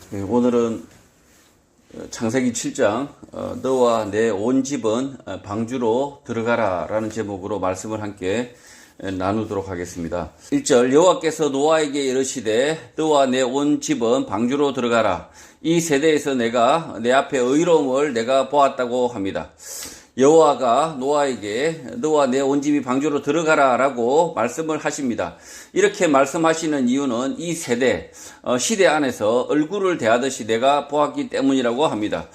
오늘은 창세기 7장 너와 내 온 집은 방주로 들어가라 라는 제목으로 말씀을 함께 나누도록 하겠습니다. 1절 여호와께서 노아에게 이르시되 너와 내 온 집은 방주로 들어가라. 이 세대에서 내가 내 앞에 의로움을 내가 보았다고 합니다. 여호와가 노아에게 너와 내 온 집이 방주로 들어가라 라고 말씀을 하십니다. 이렇게 말씀하시는 이유는 이 세대, 시대 안에서 얼굴을 대하듯이 내가 보았기 때문이라고 합니다.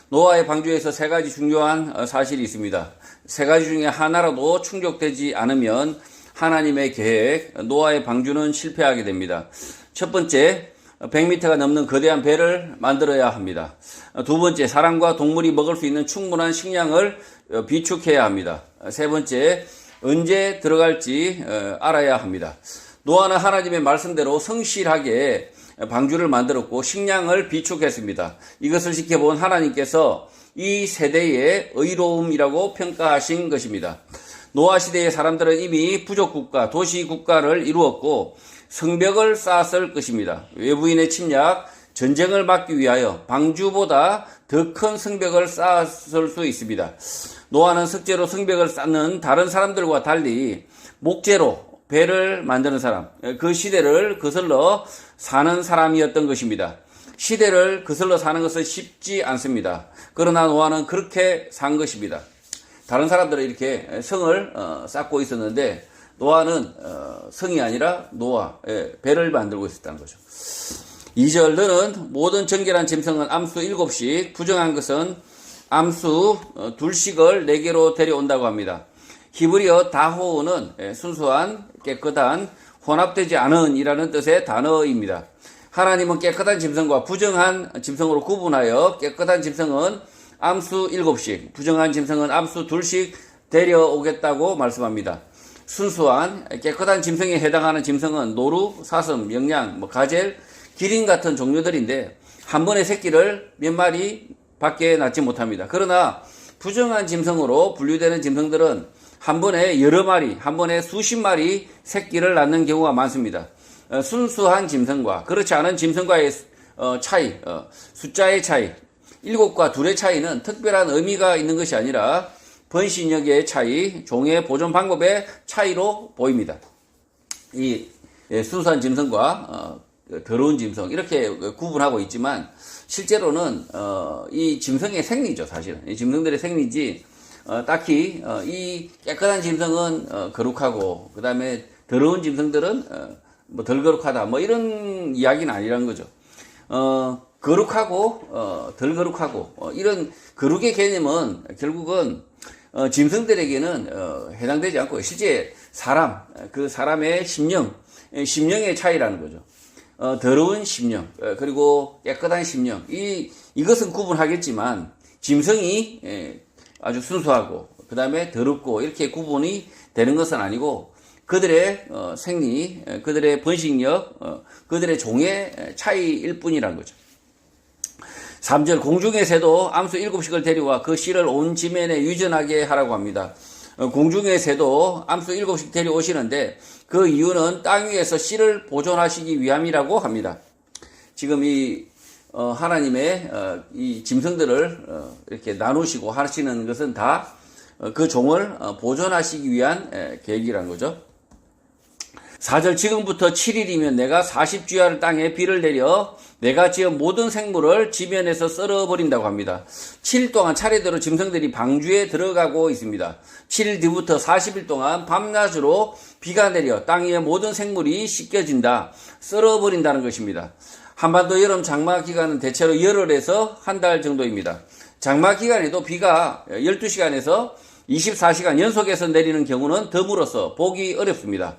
노아의 방주에서 세 가지 중요한 사실이 있습니다. 세 가지 중에 하나라도 충족되지 않으면 하나님의 계획, 노아의 방주는 실패하게 됩니다. 첫 번째, 100m가 넘는 거대한 배를 만들어야 합니다. 두 번째, 사람과 동물이 먹을 수 있는 충분한 식량을 비축해야 합니다. 세 번째, 언제 들어갈지 알아야 합니다. 노아는 하나님의 말씀대로 성실하게 방주를 만들었고 식량을 비축했습니다. 이것을 지켜본 하나님께서 이 세대의 의로움이라고 평가하신 것입니다. 노아 시대의 사람들은 이미 부족국가, 도시국가를 이루었고 성벽을 쌓았을 것입니다. 외부인의 침략, 전쟁을 막기 위하여 방주보다 더 큰 성벽을 쌓았을 수 있습니다. 노아는 석재로 성벽을 쌓는 다른 사람들과 달리 목재로 배를 만드는 사람, 그 시대를 거슬러 사는 사람이었던 것입니다. 시대를 거슬러 사는 것은 쉽지 않습니다. 그러나 노아는 그렇게 산 것입니다. 다른 사람들은 이렇게 성을 쌓고 있었는데 노아는 성이 아니라 배를 만들고 있었다는 거죠. 2절 너는 모든 정결한 짐승은 암수 7씩, 부정한 것은 암수 2씩을 내게로 데려온다고 합니다. 히브리어 다호는 순수한, 깨끗한, 혼합되지 않은 이라는 뜻의 단어입니다. 하나님은 깨끗한 짐승과 부정한 짐승으로 구분하여 깨끗한 짐승은 암수 7씩, 부정한 짐승은 암수 2씩 데려오겠다고 말씀합니다. 순수한, 깨끗한 짐승에 해당하는 짐승은 노루, 사슴, 영양, 가젤, 기린 같은 종류들인데 한 번에 새끼를 몇 마리 밖에 낳지 못합니다. 그러나 부정한 짐승으로 분류되는 짐승들은 한 번에 여러 마리, 한 번에 수십 마리 새끼를 낳는 경우가 많습니다. 순수한 짐승과 그렇지 않은 짐승과의 차이, 숫자의 차이, 7과 2의 차이는 특별한 의미가 있는 것이 아니라 번식력의 차이, 종의 보존 방법의 차이로 보입니다. 이 순수한 짐승과 더러운 짐승 이렇게 구분하고 있지만 실제로는 이 짐승의 생리죠. 사실은 이 짐승들의 생리지 딱히 이 깨끗한 짐승은 거룩하고 그 다음에 더러운 짐승들은 덜 거룩하다 이런 이야기는 아니라는 거죠. 거룩하고 덜 이런 거룩의 개념은 결국은 짐승들에게는 해당되지 않고 실제 그 사람의 심령의 차이라는 거죠. 더러운 심령 그리고 깨끗한 심령 이것은 구분하겠지만 짐승이 아주 순수하고 그 다음에 더럽고 이렇게 구분이 되는 것은 아니고 그들의 생리, 그들의 번식력, 그들의 종의 차이일 뿐이라는 거죠. 3절 공중의 새도 암수 7씩을 데려와 그 씨를 온 지면에 유전하게 하라고 합니다. 공중의 새도 암수 7씩 데려오시는데 그 이유는 땅 위에서 씨를 보존하시기 위함이라고 합니다. 지금 이 하나님의 이 짐승들을 이렇게 나누시고 하시는 것은 다 그 종을 보존하시기 위한 계획이라는 거죠. 4절 지금부터 7일이면 내가 40주야를 땅에 비를 내려 내가 지은 모든 생물을 지면에서 썰어버린다고 합니다. 7일 동안 차례대로 짐승들이 방주에 들어가고 있습니다. 7일 뒤부터 40일 동안 밤낮으로 비가 내려 땅 위의 모든 생물이 씻겨진다, 썰어버린다는 것입니다. 한반도 여름 장마 기간은 대체로 열흘에서 한 달 정도입니다. 장마 기간에도 비가 12시간에서 24시간 연속해서 내리는 경우는 드물어서 보기 어렵습니다.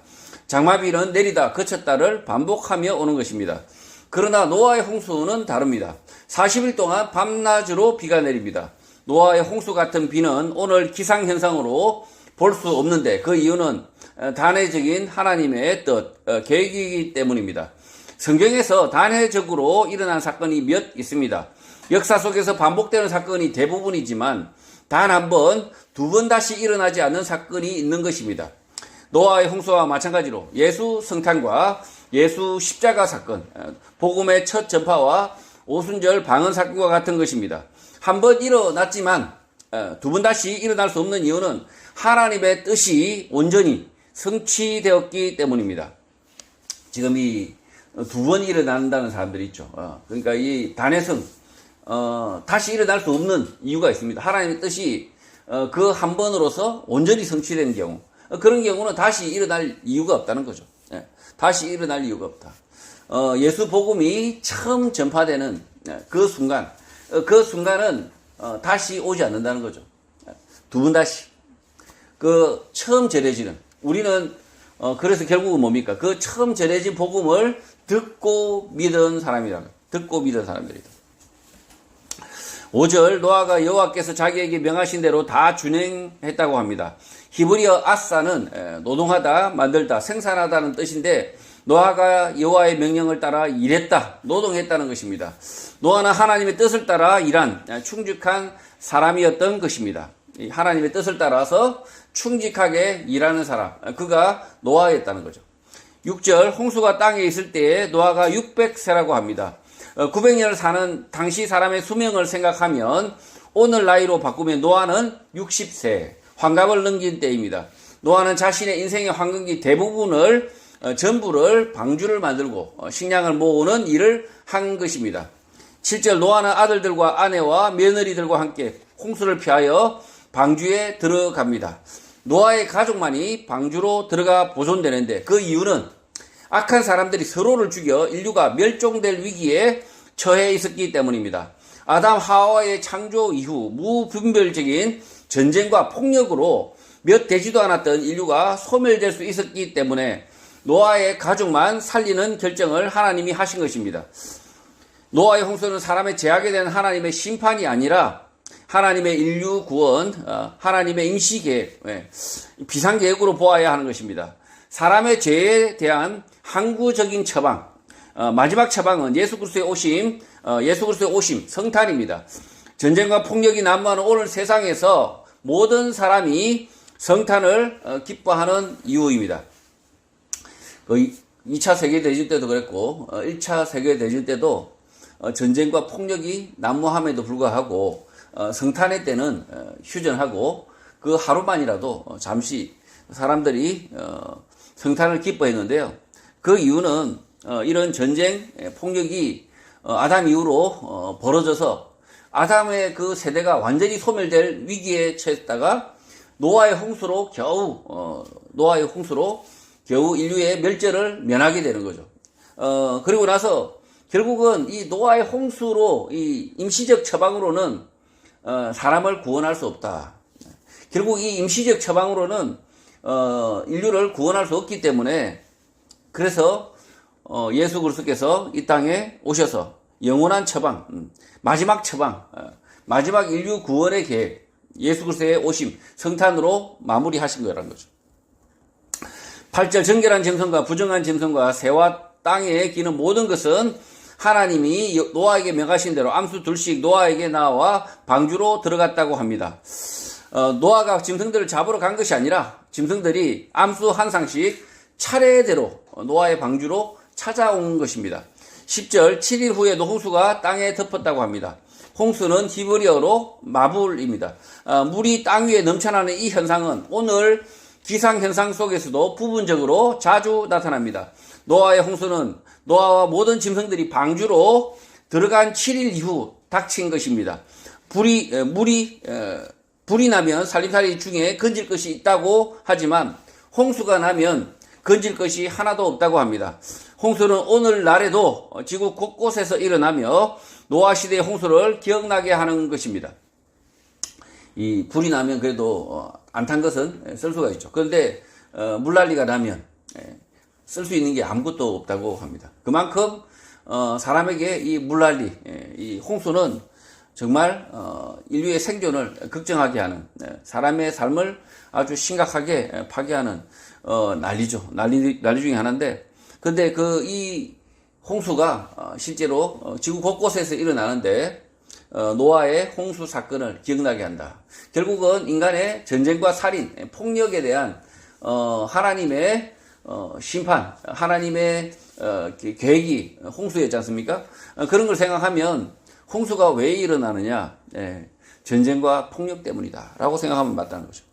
장마비는 내리다 그쳤다를 반복하며 오는 것입니다. 그러나 노아의 홍수는 다릅니다. 40일 동안 밤낮으로 비가 내립니다. 노아의 홍수 같은 비는 오늘 기상현상으로 볼 수 없는데 그 이유는 단회적인 하나님의 뜻, 계획이기 때문입니다. 성경에서 단회적으로 일어난 사건이 몇 있습니다. 역사 속에서 반복되는 사건이 대부분이지만 단 한 번, 2번 다시 일어나지 않는 사건이 있는 것입니다. 노아의 홍수와 마찬가지로 예수 성탄과 예수 십자가 사건, 복음의 첫 전파와 오순절 방언 사건과 같은 것입니다. 한 번 일어났지만 두 번 다시 일어날 수 없는 이유는 하나님의 뜻이 온전히 성취되었기 때문입니다. 지금 이 두 번 일어난다는 사람들이 있죠. 그러니까 이 단회성, 다시 일어날 수 없는 이유가 있습니다. 하나님의 뜻이 그 한 번으로서 온전히 성취된 경우, 그런 경우는 다시 일어날 이유가 없다는 거죠. 다시 일어날 이유가 없다. 예수 복음이 처음 전파되는 그 순간은 다시 오지 않는다는 거죠. 두 번 다시. 그 처음 전해지는, 우리는 그래서 결국은 뭡니까? 그 처음 전해진 복음을 듣고 믿은 사람이다. 듣고 믿은 사람들이다. 5절, 노아가 여호와께서 자기에게 명하신 대로 다 준행했다고 합니다. 히브리어 아사는 노동하다, 만들다, 생산하다는 뜻인데 노아가 여호와의 명령을 따라 일했다, 노동했다는 것입니다. 노아는 하나님의 뜻을 따라 일한 충직한 사람이었던 것입니다. 하나님의 뜻을 따라서 충직하게 일하는 사람, 그가 노아였다는 거죠. 6절, 홍수가 땅에 있을 때에 노아가 600세라고 합니다. 900년을 사는 당시 사람의 수명을 생각하면 오늘 나이로 바꾸면 노아는 60세, 환갑을 넘긴 때입니다. 노아는 자신의 인생의 황금기 대부분을 전부를 방주를 만들고 식량을 모으는 일을 한 것입니다. 7절, 노아는 아들들과 아내와 며느리들과 함께 홍수를 피하여 방주에 들어갑니다. 노아의 가족만이 방주로 들어가 보존되는데 그 이유는 악한 사람들이 서로를 죽여 인류가 멸종될 위기에 처해 있었기 때문입니다. 아담 하와의 창조 이후 무분별적인 전쟁과 폭력으로 몇 되지도 않았던 인류가 소멸될 수 있었기 때문에 노아의 가족만 살리는 결정을 하나님이 하신 것입니다. 노아의 홍수는 사람의 죄악에 대한 하나님의 심판이 아니라 하나님의 인류 구원, 하나님의 임시계획, 비상계획으로 보아야 하는 것입니다. 사람의 죄에 대한 항구적인 처방, 마지막 처방은 예수 그리스도의 오심, 성탄입니다. 전쟁과 폭력이 난무하는 오늘 세상에서 모든 사람이 성탄을 기뻐하는 이유입니다. 2차 세계대전 때도 그랬고 1차 세계대전 때도 전쟁과 폭력이 난무함에도 불구하고 성탄의 때는 휴전하고 그 하루만이라도 잠시 사람들이 성탄을 기뻐했는데요. 그 이유는 이런 전쟁, 폭력이 아담 이후로 벌어져서 아담의 그 세대가 완전히 소멸될 위기에 처했다가 노아의 홍수로 겨우 인류의 멸절을 면하게 되는 거죠. 그리고 나서 결국은 이 노아의 홍수로 이 임시적 처방으로는 사람을 구원할 수 없다. 결국 이 임시적 처방으로는 인류를 구원할 수 없기 때문에 그래서 예수 그리스도께서 이 땅에 오셔서 영원한 처방, 마지막 처방, 마지막 인류 구원의 계획, 예수 그리스도의 오심, 성탄으로 마무리하신 거라는 거죠. 8절, 정결한 짐승과 부정한 짐승과 새와 땅에 기는 모든 것은 하나님이 노아에게 명하신 대로 암수 둘씩 노아에게 나와 방주로 들어갔다고 합니다. 노아가 짐승들을 잡으러 간 것이 아니라 짐승들이 암수 한 쌍씩 차례대로 노아의 방주로 찾아온 것입니다. 10절, 7일 후에 홍수가 땅에 덮었다고 합니다. 홍수는 히브리어로 마불입니다. 물이 땅 위에 넘쳐나는 이 현상은 오늘 기상현상 속에서도 부분적으로 자주 나타납니다. 노아의 홍수는 노아와 모든 짐승들이 방주로 들어간 7일 이후 닥친 것입니다. 불이 나면 살림살이 중에 건질 것이 있다고 하지만 홍수가 나면 건질 것이 하나도 없다고 합니다. 홍수는 오늘날에도 지구 곳곳에서 일어나며 노아 시대의 홍수를 기억나게 하는 것입니다. 이 불이 나면 그래도 안 탄 것은 쓸 수가 있죠. 그런데 물난리가 나면 쓸 수 있는 게 아무것도 없다고 합니다. 그만큼 사람에게 이 물난리, 이 홍수는 정말 인류의 생존을 걱정하게 하는, 사람의 삶을 아주 심각하게 파괴하는 난리죠. 난리 중에 하나인데, 근데 이 홍수가 실제로 지구 곳곳에서 일어나는데 노아의 홍수 사건을 기억나게 한다. 결국은 인간의 전쟁과 살인, 폭력에 대한 하나님의 심판, 하나님의 계획이 홍수였지 않습니까? 그런 걸 생각하면 홍수가 왜 일어나느냐? 전쟁과 폭력 때문이다라고 생각하면 맞다는 거죠.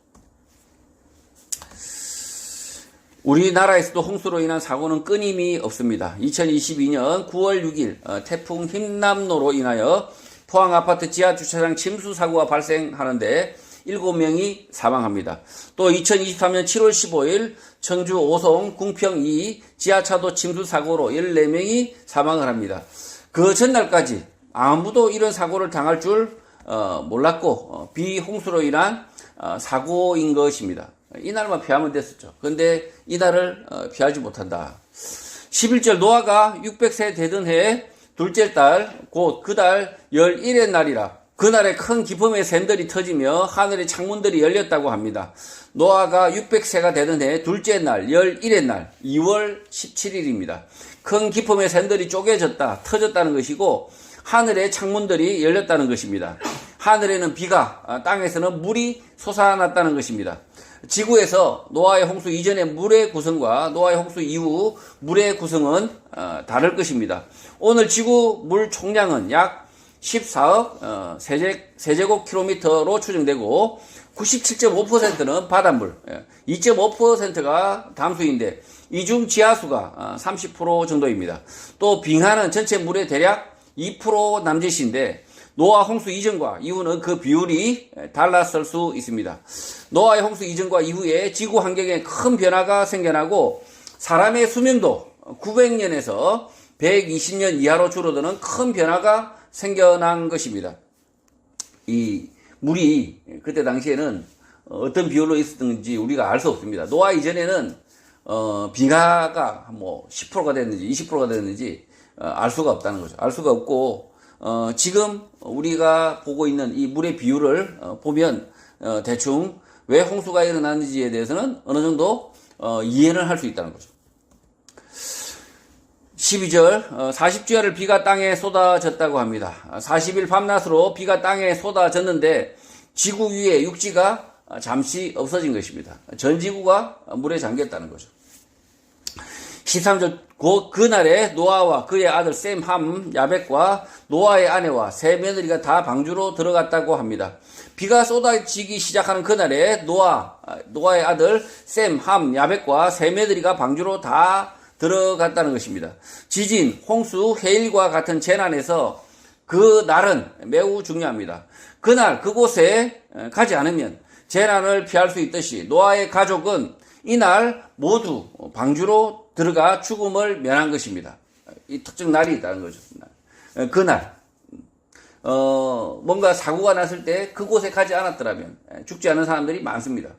우리나라에서도 홍수로 인한 사고는 끊임이 없습니다. 2022년 9월 6일 태풍 힘남노로 인하여 포항 아파트 지하 주차장 침수 사고가 발생하는데 7명이 사망합니다. 또 2023년 7월 15일 청주 오송 궁평 2 지하차도 침수 사고로 14명이 사망을 합니다. 그 전날까지 아무도 이런 사고를 당할 줄 몰랐고 비홍수로 인한 사고인 것입니다. 이날만 피하면 됐었죠. 그런데 이날을 피하지 못한다. 11절 노아가 600세 되던 해 둘째 달 곧 그 달 11의 날이라. 그날에 큰 기쁨의 샘들이 터지며 하늘의 창문들이 열렸다고 합니다. 노아가 600세가 되던 해 둘째 날 11의 날 2월 17일입니다. 큰 기쁨의 샘들이 쪼개졌다, 터졌다는 것이고 하늘의 창문들이 열렸다는 것입니다. 하늘에는 비가, 땅에서는 물이 솟아났다는 것입니다. 지구에서 노아의 홍수 이전의 물의 구성과 노아의 홍수 이후 물의 구성은 다를 것입니다. 오늘 지구 물 총량은 약 14억 세제곱킬로미터로 추정되고 97.5%는 바닷물, 2.5%가 담수인데 이 중 지하수가 30% 정도입니다. 또 빙하는 전체 물의 대략 2% 남짓인데 노아 홍수 이전과 이후는 그 비율이 달랐을 수 있습니다. 노아의 홍수 이전과 이후에 지구 환경에 큰 변화가 생겨나고 사람의 수명도 900년에서 120년 이하로 줄어드는 큰 변화가 생겨난 것입니다. 이 물이 그때 당시에는 어떤 비율로 있었는지 우리가 알 수 없습니다. 노아 이전에는 빙하가 뭐 10%가 됐는지 20%가 됐는지 알 수가 없다는 거죠. 알 수가 없고 지금 우리가 보고 있는 이 물의 비율을 보면 대충 왜 홍수가 일어났는지에 대해서는 어느 정도 이해를 할 수 있다는 거죠. 12절 40주야를 비가 땅에 쏟아졌다고 합니다. 40일 밤낮으로 비가 땅에 쏟아졌는데 지구 위에 육지가 잠시 없어진 것입니다. 전 지구가 물에 잠겼다는 거죠. 13절 그날에 노아와 그의 아들 셈, 함, 야벳과 노아의 아내와 세 며느리가 다 방주로 들어갔다고 합니다. 비가 쏟아지기 시작하는 그날에 노아의 아들 셈, 함, 야벳과 세 며느리가 방주로 다 들어갔다는 것입니다. 지진, 홍수, 해일과 같은 재난에서 그 날은 매우 중요합니다. 그날 그곳에 가지 않으면 재난을 피할 수 있듯이 노아의 가족은 이날 모두 방주로 들어가 죽음을 면한 것입니다. 이 특정 날이 있다는 거죠. 그날 뭔가 사고가 났을 때 그곳에 가지 않았더라면 죽지 않은 사람들이 많습니다.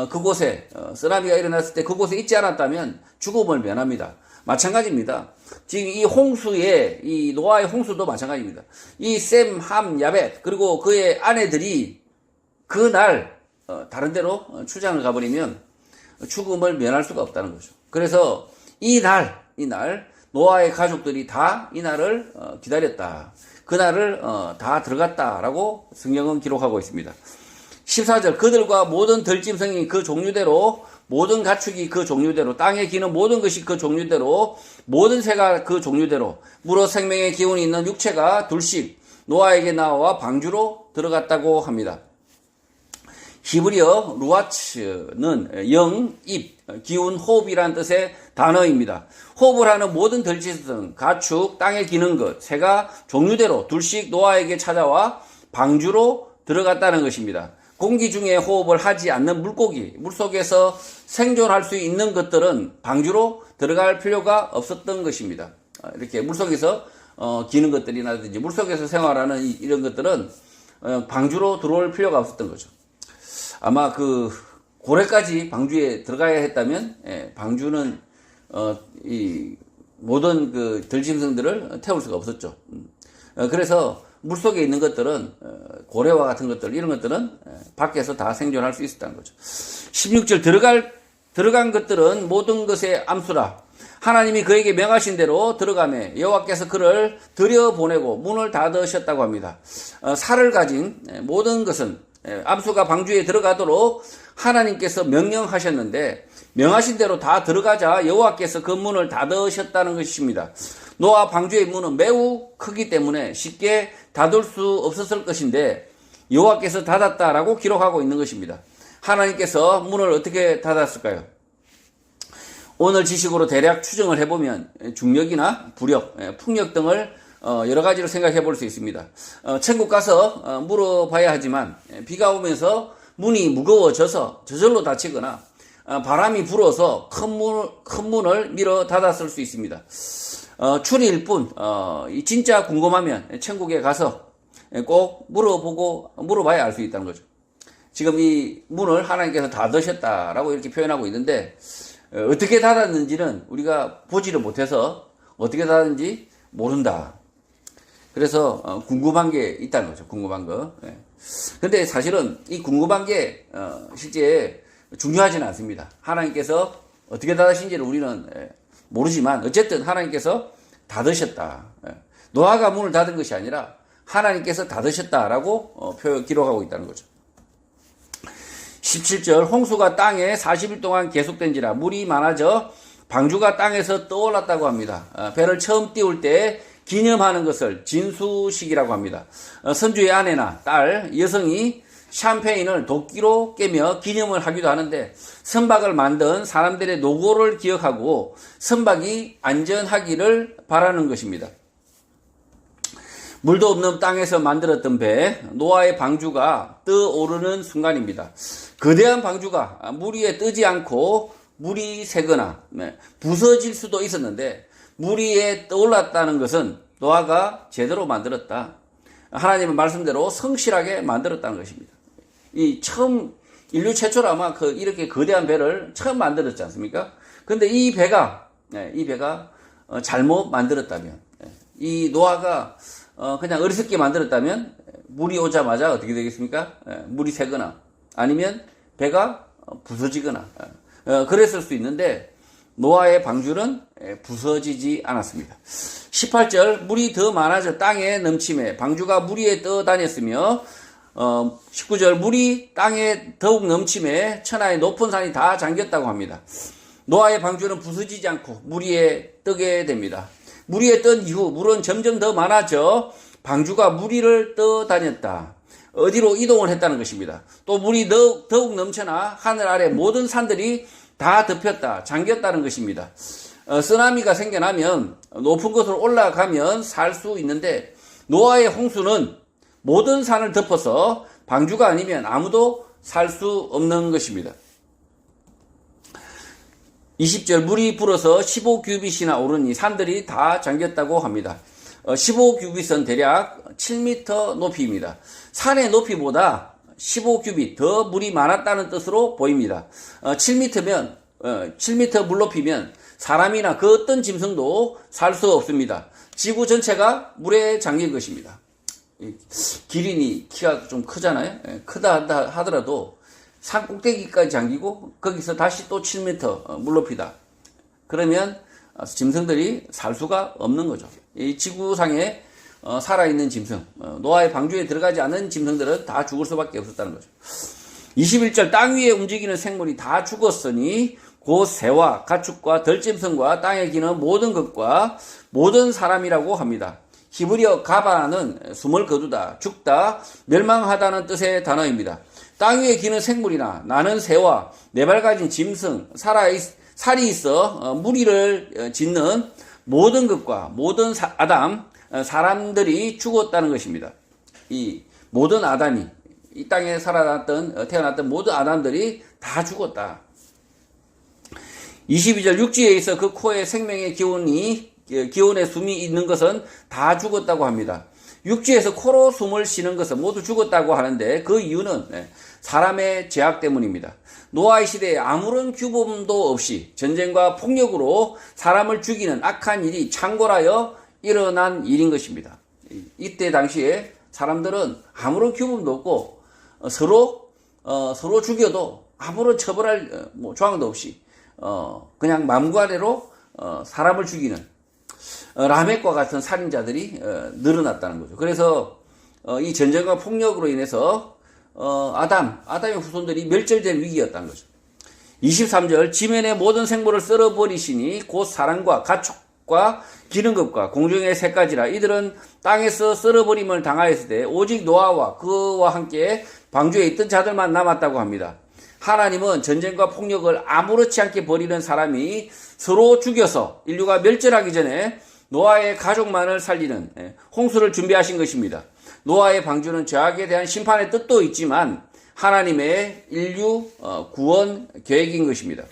그곳에 쓰나미가 일어났을 때 그곳에 있지 않았다면 죽음을 면합니다. 마찬가지입니다. 지금 이 홍수의 이 노아의 홍수도 마찬가지입니다. 이 셈, 함, 야벳 그리고 그의 아내들이 그날 다른 데로 출장을 가버리면 죽음을 면할 수가 없다는 거죠. 그래서 이날 노아의 가족들이 다 이날을 기다렸다. 그날을 다 들어갔다라고 성경은 기록하고 있습니다. 14절 그들과 모든 들짐승이 그 종류대로 모든 가축이 그 종류대로 땅에 기는 모든 것이 그 종류대로 모든 새가 그 종류대로 물어 생명의 기운이 있는 육체가 둘씩 노아에게 나와 방주로 들어갔다고 합니다. 히브리어 루아츠는 영, 입, 기운, 호흡이라는 뜻의 단어입니다. 호흡을 하는 모든 들짐승, 가축, 땅에 기는 것, 새가 종류대로 둘씩 노아에게 찾아와 방주로 들어갔다는 것입니다. 공기 중에 호흡을 하지 않는 물고기, 물속에서 생존할 수 있는 것들은 방주로 들어갈 필요가 없었던 것입니다. 이렇게 물속에서 기는 것들이라든지 물속에서 생활하는 이런 것들은 방주로 들어올 필요가 없었던 거죠. 아마 그 고래까지 방주에 들어가야 했다면 방주는 이 모든 그 들짐승들을 태울 수가 없었죠. 그래서 물속에 있는 것들은 고래와 같은 것들 이런 것들은 밖에서 다 생존할 수 있었다는 거죠. 16절 들어간 것들은 모든 것의 암수라. 하나님이 그에게 명하신 대로 들어가매 여호와께서 그를 들여보내고 문을 닫으셨다고 합니다. 살을 가진 모든 것은 암수가 방주에 들어가도록 하나님께서 명령하셨는데 명하신 대로 다 들어가자 여호와께서 그 문을 닫으셨다는 것입니다. 노아 방주의 문은 매우 크기 때문에 쉽게 닫을 수 없었을 것인데 여호와께서 닫았다라고 기록하고 있는 것입니다. 하나님께서 문을 어떻게 닫았을까요? 오늘 지식으로 대략 추정을 해보면 중력이나 부력, 풍력 등을 여러 가지로 생각해 볼 수 있습니다. 천국 가서 물어봐야 하지만 비가 오면서 문이 무거워져서 저절로 닫히거나 바람이 불어서 큰 문을 밀어 닫았을 수 있습니다. 추리일 뿐 진짜 궁금하면 천국에 가서 꼭 물어봐야 알 수 있다는 거죠. 지금 이 문을 하나님께서 닫으셨다라고 이렇게 표현하고 있는데 어떻게 닫았는지는 우리가 보지를 못해서 어떻게 닫았는지 모른다. 그래서 궁금한 게 있다는 거죠. 궁금한 거. 근데 사실은 이 궁금한 게 실제 중요하지는 않습니다. 하나님께서 어떻게 닫으신지를 우리는 모르지만 어쨌든 하나님께서 닫으셨다. 노아가 문을 닫은 것이 아니라 하나님께서 닫으셨다라고 기록하고 있다는 거죠. 17절 홍수가 땅에 40일 동안 계속된지라 물이 많아져 방주가 땅에서 떠올랐다고 합니다. 배를 처음 띄울 때 기념하는 것을 진수식이라고 합니다. 선주의 아내나 딸, 여성이 샴페인을 도끼로 깨며 기념을 하기도 하는데 선박을 만든 사람들의 노고를 기억하고 선박이 안전하기를 바라는 것입니다. 물도 없는 땅에서 만들었던 배, 노아의 방주가 떠오르는 순간입니다. 거대한 방주가 물 위에 뜨지 않고 물이 새거나 부서질 수도 있었는데 물 위에 떠올랐다는 것은 노아가 제대로 만들었다. 하나님의 말씀대로 성실하게 만들었다는 것입니다. 이 처음 인류 최초로 아마 이렇게 거대한 배를 처음 만들었지 않습니까? 근데 이 배가 잘못 만들었다면, 이 노아가 그냥 어리석게 만들었다면 물이 오자마자 어떻게 되겠습니까? 물이 새거나 아니면 배가 부서지거나 그랬을 수 있는데 노아의 방주는 부서지지 않았습니다. 18절 물이 더 많아져 땅에 넘침에 방주가 물 위에 떠다녔으며 19절 물이 땅에 더욱 넘침에 천하의 높은 산이 다 잠겼다고 합니다. 노아의 방주는 부서지지 않고 물 위에 뜨게 됩니다. 물 위에 뜬 이후 물은 점점 더 많아져 방주가 물 위를 떠다녔다. 어디로 이동을 했다는 것입니다. 또 물이 더욱 넘쳐나 하늘 아래 모든 산들이 다 덮였다, 잠겼다는 것입니다. 쓰나미가 생겨나면 높은 곳으로 올라가면 살 수 있는데 노아의 홍수는 모든 산을 덮어서 방주가 아니면 아무도 살 수 없는 것입니다. 20절 물이 불어서 15규빗이나 오르니 산들이 다 잠겼다고 합니다. 15규빗은 대략 7m 높이입니다. 산의 높이보다 15규빗 더 물이 많았다는 뜻으로 보입니다. 7m 물 높이면 사람이나 그 어떤 짐승도 살 수 없습니다. 지구 전체가 물에 잠긴 것입니다. 기린이 키가 좀 크잖아요. 크다 하더라도 산 꼭대기까지 잠기고 거기서 다시 또 7m 물 높이다. 그러면 짐승들이 살 수가 없는 거죠. 이 지구상에 살아있는 짐승, 노아의 방주에 들어가지 않은 짐승들은 다 죽을 수밖에 없었다는 거죠. 21절 땅 위에 움직이는 생물이 다 죽었으니 곧 새와 가축과 들짐승과 땅에 기는 모든 것과 모든 사람이라고 합니다. 히브리어 가바는 숨을 거두다, 죽다, 멸망하다는 뜻의 단어입니다. 땅 위에 기는 생물이나 나는 새와 네 발 가진 짐승, 살이 있어 무리를 짓는 모든 것과 모든 사람들이 죽었다는 것입니다. 이 모든 아담이 이 땅에 태어났던 모든 아담들이 다 죽었다. 22절 육지에 있어 그 코에 생명의 기운의 숨이 있는 것은 다 죽었다고 합니다. 육지에서 코로 숨을 쉬는 것은 모두 죽었다고 하는데 그 이유는 사람의 죄악 때문입니다. 노아의 시대에 아무런 규범도 없이 전쟁과 폭력으로 사람을 죽이는 악한 일이 창궐하여 일어난 일인 것입니다. 이때 당시에 사람들은 아무런 규범도 없고 서로 죽여도 아무런 처벌할 조항도 없이 그냥 맘과대로 사람을 죽이는 라멕과 같은 살인자들이 늘어났다는 거죠. 그래서 이 전쟁과 폭력으로 인해서 아담의 후손들이 멸절될 위기였다는 거죠. 23절 지면의 모든 생물을 썰어버리시니 곧 사람과 가축과 기는 것과 공중의 새까지라. 이들은 땅에서 썰어버림을 당하였을 때 오직 노아와 그와 함께 방주에 있던 자들만 남았다고 합니다. 하나님은 전쟁과 폭력을 아무렇지 않게 벌이는 사람이 서로 죽여서 인류가 멸절하기 전에 노아의 가족만을 살리는 홍수를 준비하신 것입니다. 노아의 방주는 죄악에 대한 심판의 뜻도 있지만 하나님의 인류 구원 계획인 것입니다.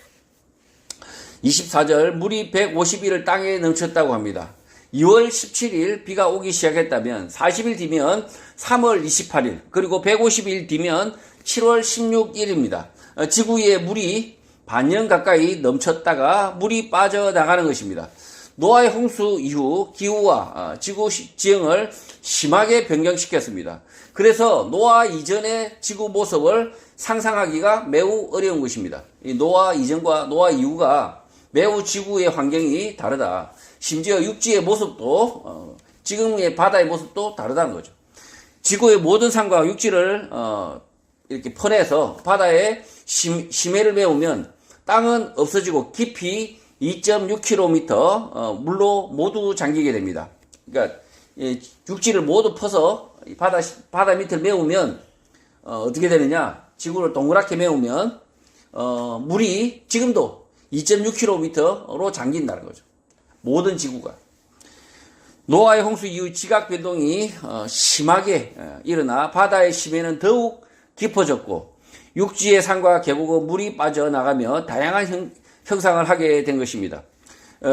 24절 물이 150일을 땅에 넘쳤다고 합니다. 2월 17일 비가 오기 시작했다면 40일 뒤면 3월 28일 그리고 150일 뒤면 7월 16일입니다. 지구 위에 물이 반년 가까이 넘쳤다가 물이 빠져나가는 것입니다. 노아의 홍수 이후 기후와 지구 지형을 심하게 변경시켰습니다. 그래서 노아 이전의 지구 모습을 상상하기가 매우 어려운 것입니다. 이 노아 이전과 노아 이후가 매우 지구의 환경이 다르다. 심지어 육지의 모습도 지금의 바다의 모습도 다르다는 거죠. 지구의 모든 산과 육지를 이렇게 퍼내서 바다에 심해를 메우면 땅은 없어지고 깊이 2.6km 물로 모두 잠기게 됩니다. 그러니까 육지를 모두 퍼서 바다 밑을 메우면 어떻게 되느냐? 지구를 동그랗게 메우면 물이 지금도 2.6km로 잠긴다는 거죠. 모든 지구가. 노아의 홍수 이후 지각 변동이 심하게 일어나 바다의 심해는 더욱 깊어졌고 육지의 산과 계곡은 물이 빠져나가며 다양한 형상을 하게 된 것입니다.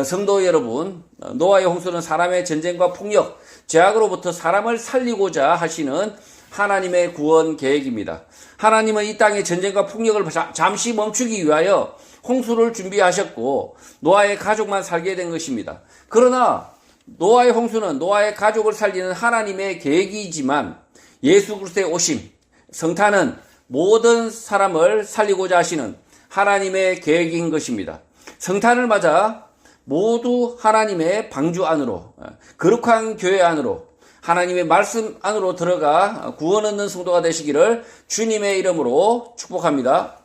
성도 여러분, 노아의 홍수는 사람의 전쟁과 폭력, 죄악으로부터 사람을 살리고자 하시는 하나님의 구원 계획입니다. 하나님은 이 땅의 전쟁과 폭력을 잠시 멈추기 위하여 홍수를 준비하셨고 노아의 가족만 살게 된 것입니다. 그러나 노아의 홍수는 노아의 가족을 살리는 하나님의 계획이지만 예수 그리스도의 오심, 성탄은 모든 사람을 살리고자 하시는 하나님의 계획인 것입니다. 성탄을 맞아 모두 하나님의 방주 안으로, 거룩한 교회 안으로, 하나님의 말씀 안으로 들어가 구원 얻는 성도가 되시기를 주님의 이름으로 축복합니다.